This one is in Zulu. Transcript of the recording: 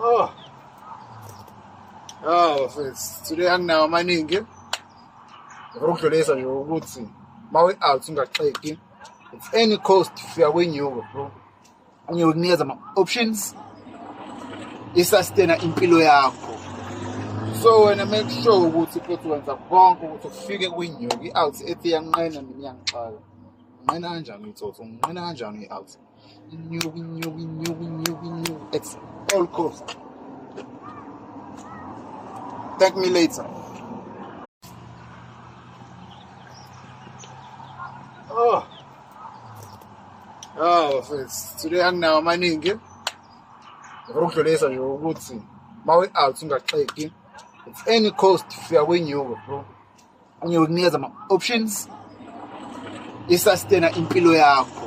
Oh, mfethu, today anginawo amaningi. Ngikudlulisa nje ukuthi mawe out ungaxeki. It's any cost fika kwenyuko bro. Angikunikeza ama-options i-sustainer impilo yakho. So wena make sure ukuthi futhi wenza konke ukuthi ufike kwinyuko. I-out ethi iyanqena mina iyangixaka. Unqena kanjani ithotho? Unqena kanjani i-out? Inyuko. It's all cost. Thank me later. Mfethu, today anginawo amaningi. Ngikudlulisa nje ukuthi mawe out ungaxeki. It's any cost fika kwenyuko bro. Angikunikeza ama-options i-sustainer impilo yakho.